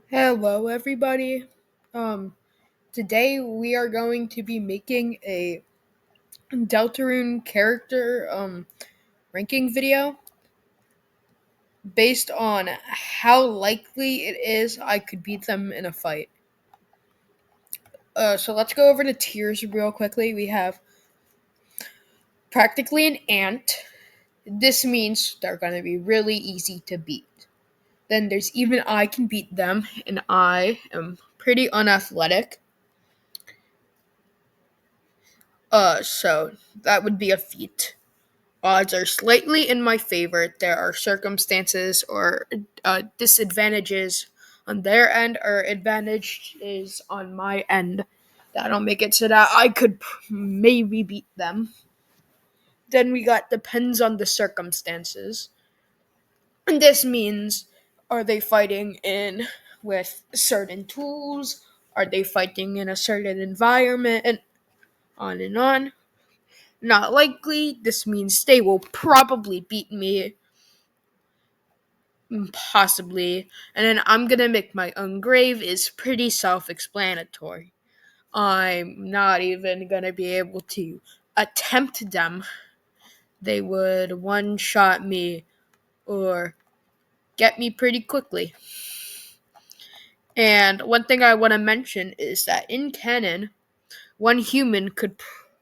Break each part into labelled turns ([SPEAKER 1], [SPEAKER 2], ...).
[SPEAKER 1] Hello, everybody. Um, Today we are going to be making a Deltarune character ranking video based on how likely it is I could beat them in a fight. So let's go over the tiers real quickly. We have practically an ant. This means they're going to be really easy to beat. Then there's even I can beat them, and I am pretty unathletic. So that would be a feat. Odds are slightly in my favor. There are circumstances or disadvantages on their end, or advantages on my end. That'll make it so that I could maybe beat them. Then we got depends on the circumstances. And this means, are they fighting in with certain tools? Are they fighting in a certain environment? And on and on. Not likely. This means they will probably beat me. Possibly. And then I'm gonna make my own grave is pretty self explanatory. I'm not even gonna be able to attempt them. They would one shot me or get me pretty quickly. And one thing I want to mention is that in canon, one human could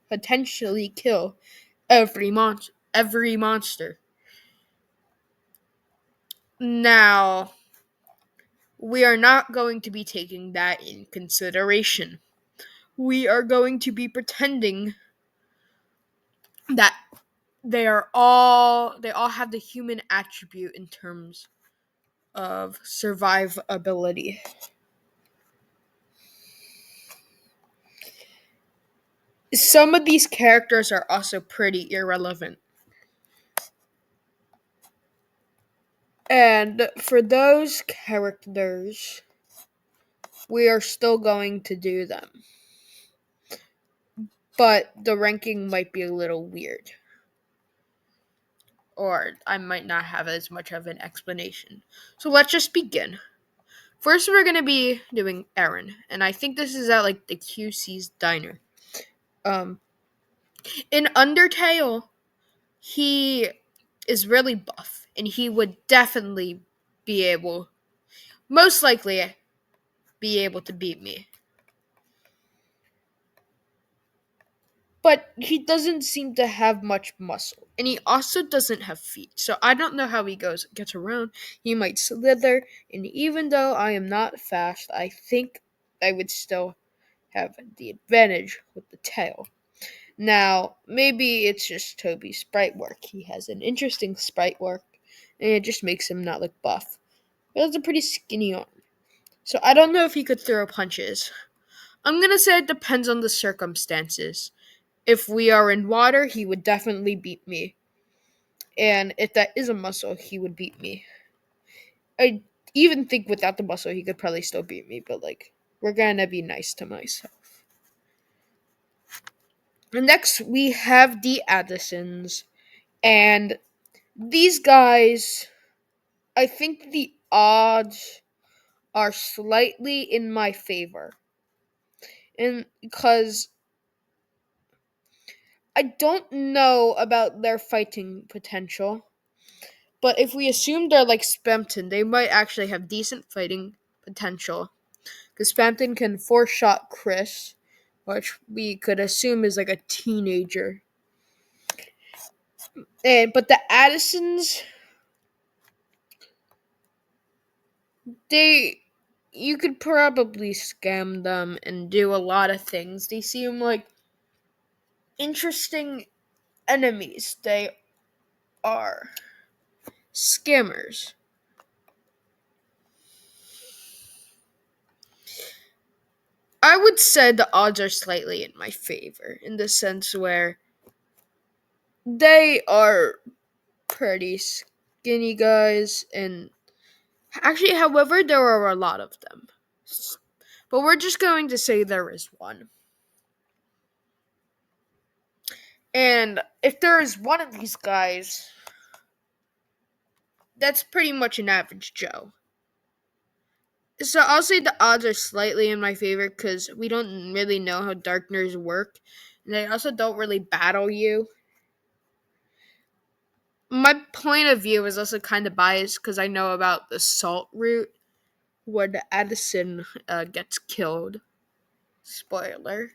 [SPEAKER 1] potentially kill every monster. Now, we are not going to be taking that in consideration. We are going to be pretending that they all have the human attribute in terms of survivability. Some of these characters are also pretty irrelevant. And for those characters, we are still going to do them. But the ranking might be a little weird. Or I might not have as much of an explanation. So let's just begin. First, we're going to be doing Aaron. And I think this is at like the QC's diner. Um, in Undertale, he is really buff. And he would definitely be able, most likely, be able to beat me. But he doesn't seem to have much muscle, and he also doesn't have feet. So I don't know how he gets around. He might slither, and even though I am not fast, I think I would still have the advantage with the tail. Now, maybe it's just Toby's sprite work. He has an interesting sprite work, and it just makes him not look buff. But that's a pretty skinny arm. So I don't know if he could throw punches. I'm gonna say it depends on the circumstances. If we are in water, he would definitely beat me. And if that is a muscle, he would beat me. I even think without the muscle, he could probably still beat me, but like, we're gonna be nice to myself. And next, we have the Addisons. And these guys, I think the odds are slightly in my favor. And because I don't know about their fighting potential. But if we assume they're like Spamton, they might actually have decent fighting potential. Because Spamton can four-shot Chris, which we could assume is like a teenager. But the Addisons, they you could probably scam them and do a lot of things. They seem like interesting enemies. They are scammers. I would say the odds are slightly in my favor in the sense where they are pretty skinny guys, and actually, however, there are a lot of them. But we're just going to say there is one. And if there is one of these guys, that's pretty much an average Joe. So I'll say the odds are slightly in my favor because we don't really know how darkners work, and they also don't really battle you. My point of view is also kind of biased because I know about the salt route when Edison gets killed. Spoiler.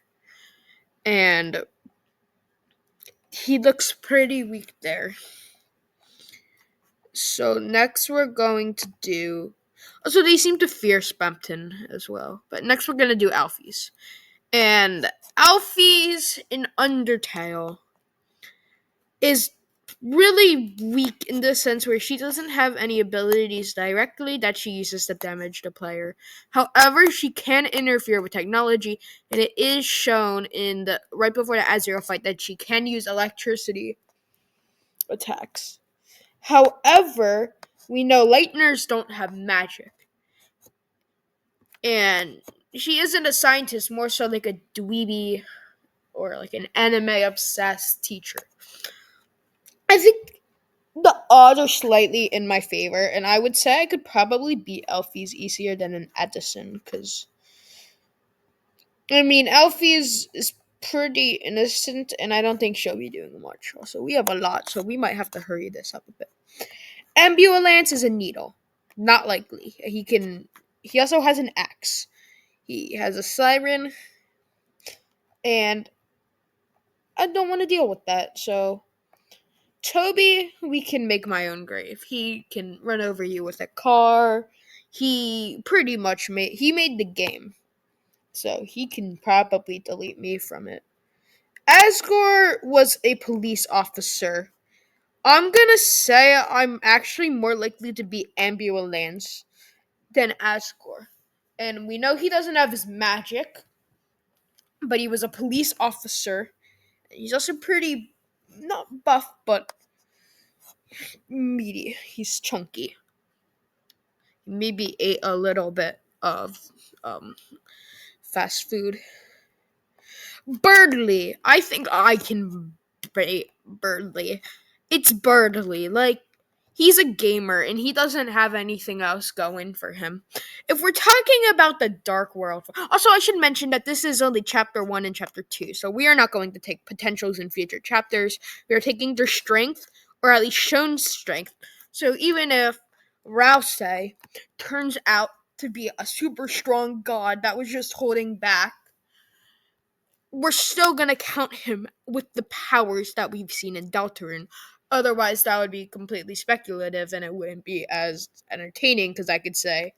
[SPEAKER 1] And he looks pretty weak there. So next we're going to do. So they seem to fear Spampton as well. But next we're going to do Alphys. And Alphys in Undertale is really weak in the sense where she doesn't have any abilities directly that she uses to damage the player. However, she can interfere with technology, and it is shown in the right before the Azrael fight that she can use electricity attacks. However, we know Lightners don't have magic, and she isn't a scientist, more so like a dweeby or like an anime obsessed teacher. I think the odds are slightly in my favor, and I would say I could probably beat Elfie's easier than an Edison, because, I mean, Elfie's is pretty innocent, and I don't think she'll be doing much. Also, we have a lot, so we might have to hurry this up a bit. Ambulance is a needle. Not likely. He also has an axe. He has a siren, and I don't want to deal with that, so Toby, we can make my own grave. He can run over you with a car. He pretty much made the game. So he can probably delete me from it. Asgore was a police officer. I'm gonna say I'm actually more likely to be Ambulance than Asgore. And we know he doesn't have his magic, but he was a police officer. He's also pretty, not buff, but meaty. He's chunky. Maybe ate a little bit of um, fast food. Birdly. I think I can beat Birdly. It's Birdly. Like, he's a gamer and he doesn't have anything else going for him. If we're talking about the Dark World. Also, I should mention that this is only chapter 1 and chapter 2. So we are not going to take potentials in future chapters. We are taking their strength, or at least shown strength. So even if Rouse turns out to be a super strong god that was just holding back, we're still gonna count him with the powers that we've seen in Deltarune. Otherwise, that would be completely speculative and it wouldn't be as entertaining because I could say,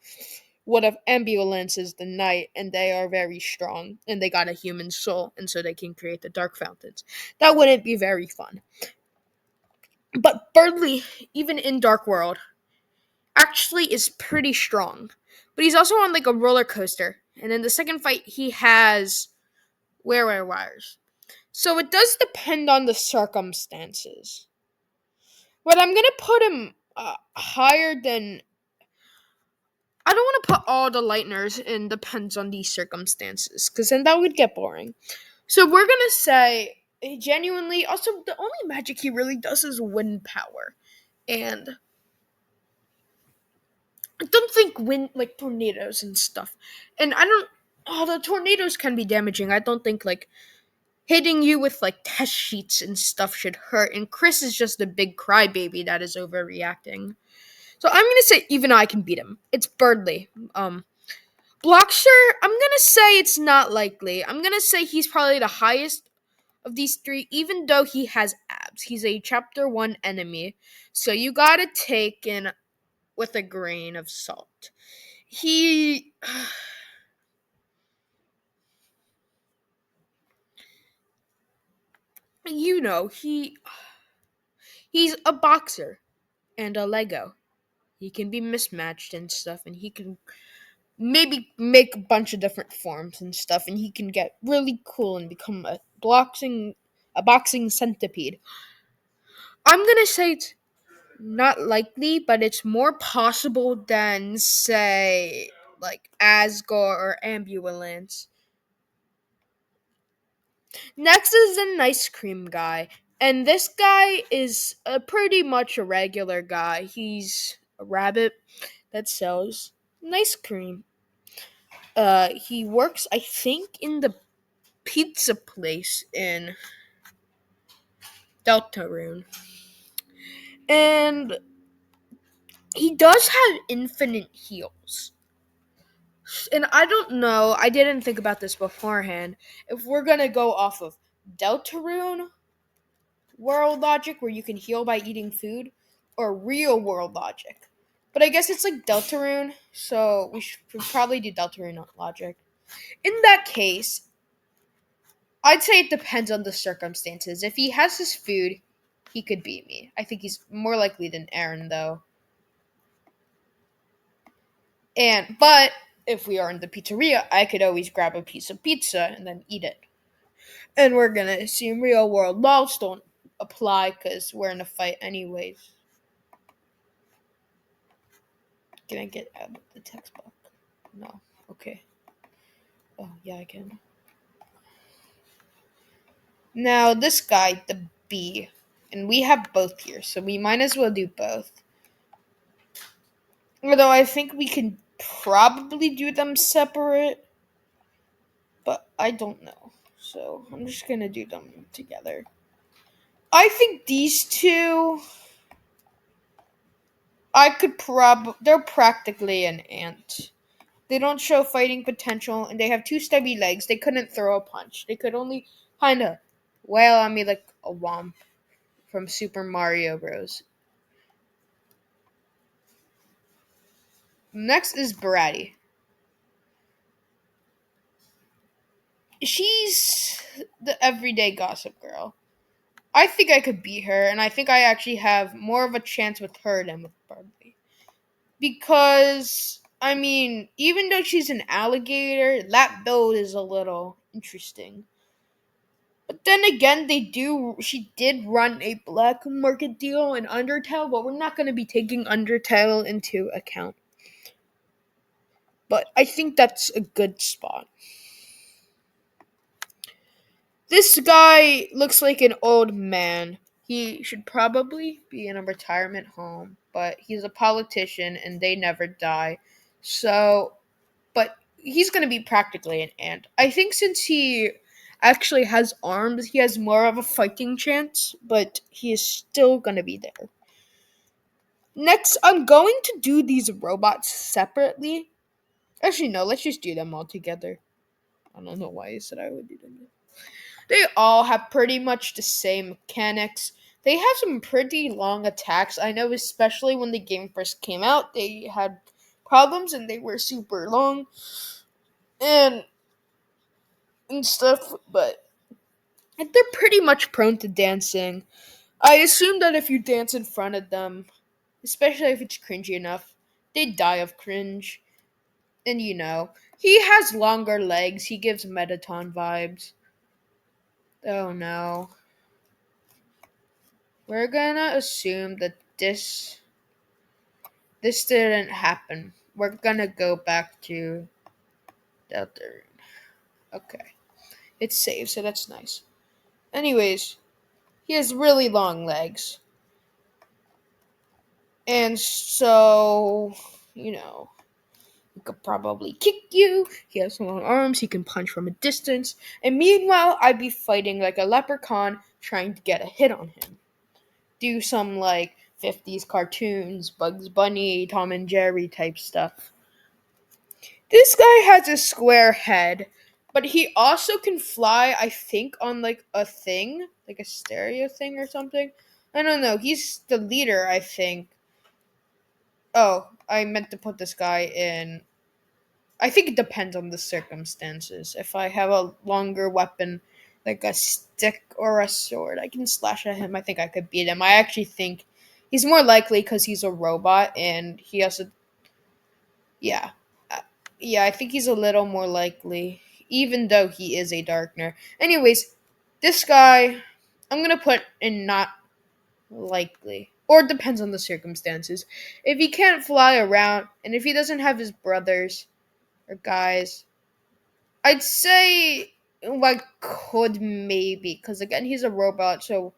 [SPEAKER 1] what if Ambulance is the knight and they are very strong and they got a human soul and so they can create the dark fountains? That wouldn't be very fun. But Birdly, even in Dark World, actually is pretty strong. But he's also on like a roller coaster. And in the second fight, he has wear wires. So it does depend on the circumstances. But I'm gonna put him higher than. I don't want to put all the Lightners in depends on these circumstances, because then that would get boring. So we're gonna say genuinely. Also, the only magic he really does is wind power, and I don't think wind like tornadoes and stuff. And I don't. Although tornadoes can be damaging, I don't think like hitting you with like test sheets and stuff should hurt. And Chris is just a big crybaby that is overreacting. So I'm gonna say even I can beat him. It's Birdly. Blockster, I'm gonna say it's not likely. I'm gonna say he's probably the highest of these three, even though he has abs. He's a chapter 1 enemy. So you gotta take in with a grain of salt. He you know, he's a boxer and a Lego. He can be mismatched and stuff, and he can maybe make a bunch of different forms and stuff, and he can get really cool and become a boxing centipede. I'm gonna say it's not likely, but it's more possible than say like Asgore or Ambulance. Next is an ice cream guy, and this guy is pretty much a regular guy. He's a rabbit that sells ice cream. He works, I think, in the pizza place in Deltarune. And he does have infinite heals. And I don't know, I didn't think about this beforehand. If we're gonna go off of Deltarune world logic, where you can heal by eating food, or real world logic. But I guess it's like Deltarune, so we should probably do Deltarune logic. In that case, I'd say it depends on the circumstances. If he has his food, he could beat me. I think he's more likely than Aaron, though. But if we are in the pizzeria, I could always grab a piece of pizza and then eat it. And we're gonna assume real world laws don't apply because we're in a fight anyways. Can I get out of the text box? No. Okay. Oh yeah, I can. Now this guy, the B, and we have both here, so we might as well do both. Although I think we can probably do them separate, but I don't know. So I'm just gonna do them together. I think these two, they're practically an ant. They don't show fighting potential, and they have two stubby legs. They couldn't throw a punch. They could only kind of wail on me like a womp from Super Mario Bros. Next is Bratty. She's the everyday gossip girl. I think I could beat her, and I think I actually have more of a chance with her than with Barbie. Because, I mean, even though she's an alligator, that build is a little interesting. But then again, she did run a black market deal in Undertale, but we're not going to be taking Undertale into account. But I think that's a good spot. This guy looks like an old man. He should probably be in a retirement home, but he's a politician and they never die. So, but he's going to be practically an ant. I think since he actually has arms, he has more of a fighting chance, but he is still going to be there. Next, I'm going to do these robots separately. Actually, no, let's just do them all together. I don't know why I said I would do them. They all have pretty much the same mechanics. They have some pretty long attacks. I know, especially when the game first came out, they had problems and they were super long and stuff, but they're pretty much prone to dancing. I assume that if you dance in front of them, especially if it's cringy enough, they die of cringe. And he has longer legs. He gives Metaton vibes. Oh no. We're gonna assume that this didn't happen. We're gonna go back to Deltarune. Okay. It's saved, so that's nice. Anyways, he has really long legs. And so, he could probably kick you. He has long arms. He can punch from a distance. And meanwhile, I'd be fighting like a leprechaun trying to get a hit on him. Do some like 50s cartoons, Bugs Bunny, Tom and Jerry type stuff. This guy has a square head, but he also can fly, I think, on like a thing, like a stereo thing or something. I don't know. He's the leader, I think. Oh, I meant to put this guy in. I think it depends on the circumstances. If I have a longer weapon, like a stick or a sword, I can slash at him. I think I could beat him. I actually think he's more likely because he's a robot and he has a. Yeah. Yeah, I think he's a little more likely, even though he is a Darkner. Anyways, this guy, I'm going to put in not likely. Or it depends on the circumstances. If he can't fly around, and if he doesn't have his brothers or guys, I'd say like could maybe, because again he's a robot, so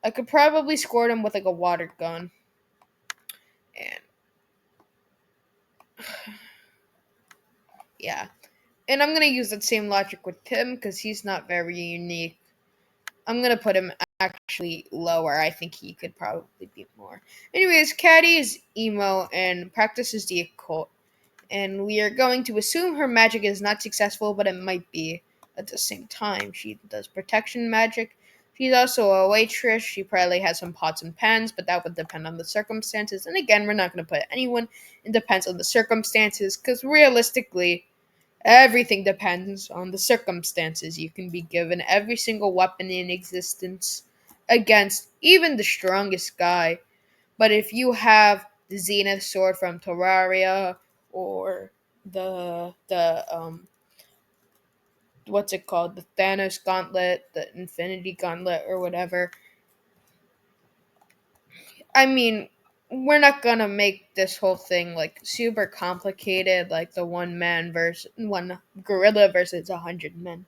[SPEAKER 1] I could probably score him with like a water gun. And Yeah. And I'm gonna use that same logic with Tim because he's not very unique. I'm gonna put him actually lower. I think he could probably be more. Anyways, Caddy is emo and practices the occult. And we are going to assume her magic is not successful, but it might be at the same time. She does protection magic. She's also a waitress. She probably has some pots and pans, but that would depend on the circumstances. And again, we're not going to put anyone. It depends on the circumstances, because realistically, everything depends on the circumstances. You can be given every single weapon in existence against even the strongest guy. But if you have the Zenith sword from Terraria or the what's it called? The Thanos gauntlet, the Infinity gauntlet or whatever. I mean, we're not gonna make this whole thing like super complicated, like the one gorilla versus 100 men.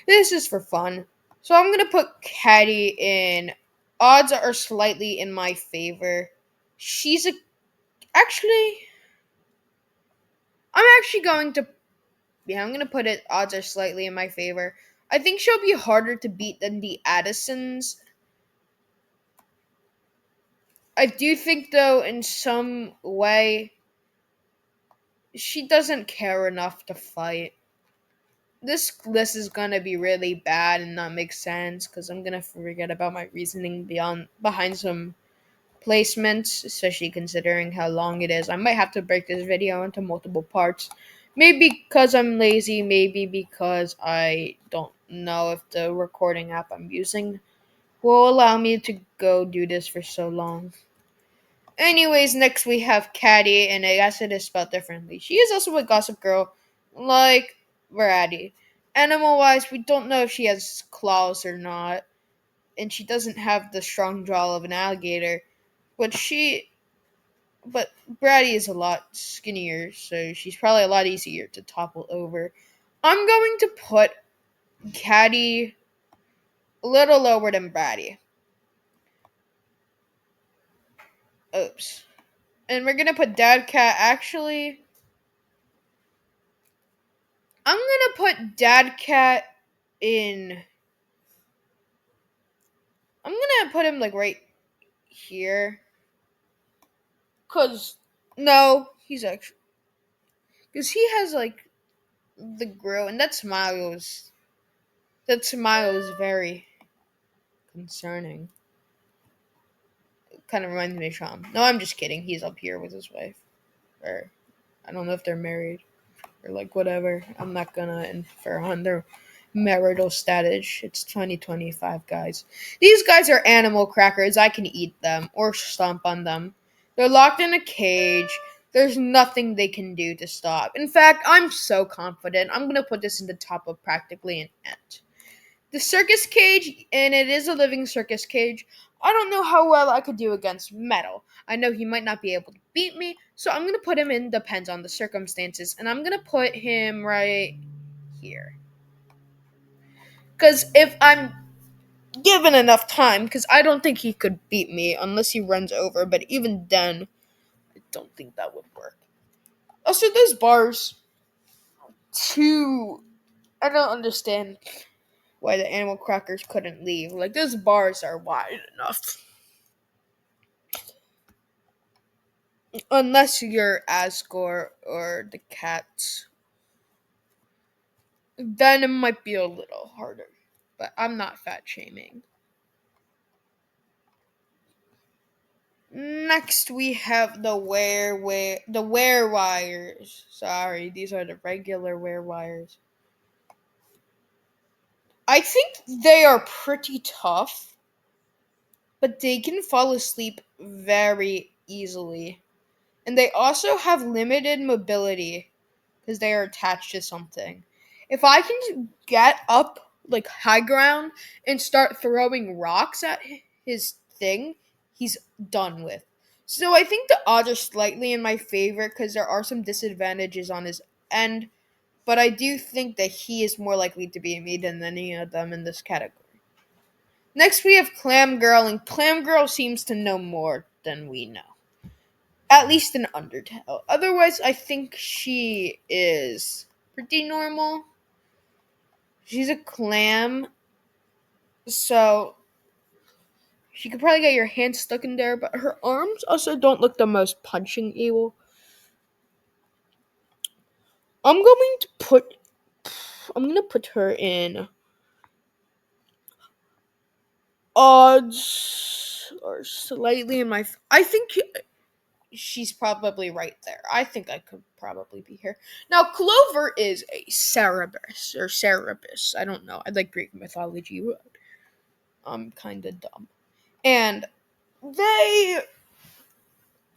[SPEAKER 1] This is for fun. So I'm gonna put Caddy in. Odds are slightly in my favor. She's a actually. I'm actually going to. Yeah, I'm gonna put it. Odds are slightly in my favor. I think she'll be harder to beat than the Addisons. I do think, though, in some way, she doesn't care enough to fight. This list is gonna be really bad and not make sense because I'm gonna forget about my reasoning behind some placements, especially considering how long it is. I might have to break this video into multiple parts. Maybe because I'm lazy, maybe because I don't know if the recording app I'm using will allow me to go do this for so long. Anyways, next we have Caddy, and I guess it is spelled differently. She is also a gossip girl, like Brady. Animal wise, we don't know if she has claws or not, and she doesn't have the strong jaw of an alligator. But but Brady is a lot skinnier, so she's probably a lot easier to topple over. I'm going to put Caddy a little lower than Brady. Oops. And we're gonna put Dad Cat. Actually, I'm gonna put Dad Cat in. I'm gonna put him like right here. Cause no, he's actually because he has like the grill, and that smile is very concerning. Kind of reminds me of Sean. No, I'm just kidding. He's up here with his wife. Or I don't know if they're married or like whatever. I'm not gonna infer on their marital status. It's 2025, guys. These guys are animal crackers. I can eat them or stomp on them. They're locked in a cage. There's nothing they can do to stop. In fact, I'm so confident. I'm gonna put this in the top of practically an ant. The circus cage, and it is a living circus cage. I don't know how well I could do against Metal. I know he might not be able to beat me, so I'm gonna put him in depends on the circumstances, and I'm gonna put him right here. Because if I'm given enough time, because I don't think he could beat me unless he runs over, but even then, I don't think that would work. Also, those bars, too. I don't understand why the animal crackers couldn't leave. Like, those bars are wide enough. Unless you're Asgore or the cats. Then it might be a little harder. But I'm not fat shaming. Next we have the wear wires. Sorry, these are the regular wear wires. I think they are pretty tough, but they can fall asleep very easily. And they also have limited mobility because they are attached to something. If I can get up like high ground and start throwing rocks at his thing, he's done with. So I think the odds are slightly in my favor because there are some disadvantages on his end, but I do think that he is more likely to beat me than any of them in this category. Next we have Clam Girl, and Clam Girl seems to know more than we know. At least an Undertale. Otherwise, I think she is pretty normal. She's a clam, so she could probably get your hand stuck in there, but her arms also don't look the most punching able. I'm going to put I'm gonna put her in odds or slightly in my. I think she's probably right there. I think I could probably be here. Now, Clover is a Cerberus or Cerberus. I don't know. I like Greek mythology. I'm kind of dumb. And they.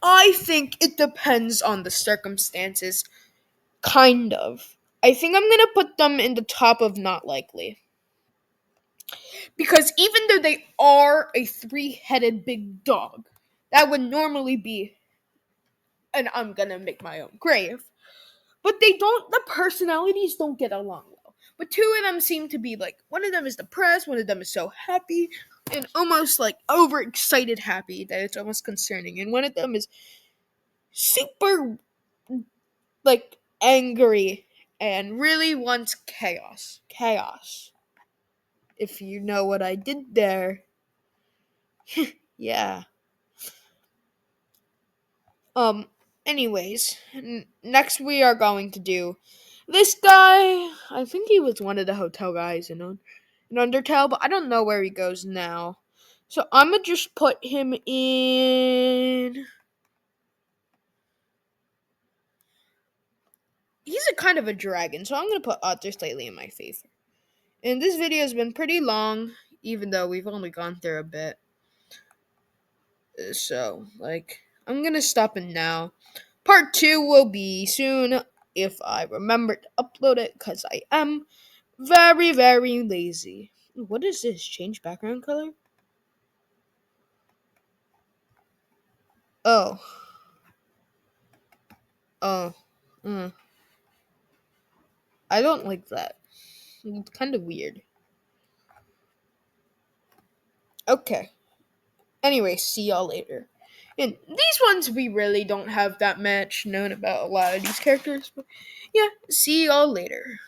[SPEAKER 1] I think it depends on the circumstances. Kind of. I think I'm gonna put them in the top of not likely. Because even though they are a three-headed big dog, that would normally be, and I'm gonna make my own grave. But the personalities don't get along well. But two of them seem to be like, one of them is depressed, one of them is so happy, and almost like overexcited happy that it's almost concerning. And one of them is super, like, angry and really wants chaos. Chaos. If you know what I did there. Yeah. Um, anyways, next we are going to do this guy. I think he was one of the hotel guys in Undertale, but I don't know where he goes now. So I'm gonna just put him in. He's a kind of a dragon, so I'm gonna put Otter slightly in my favor. And this video has been pretty long, even though we've only gone through a bit. So, like, I'm gonna stop it now. Part 2 will be soon if I remember to upload it, because I am very, very lazy. What is this? Change background color? Oh. Oh. Mm. I don't like that. It's kind of weird. Okay. Anyway, see y'all later. And these ones, we really don't have that much known about a lot of these characters. But yeah, see y'all later.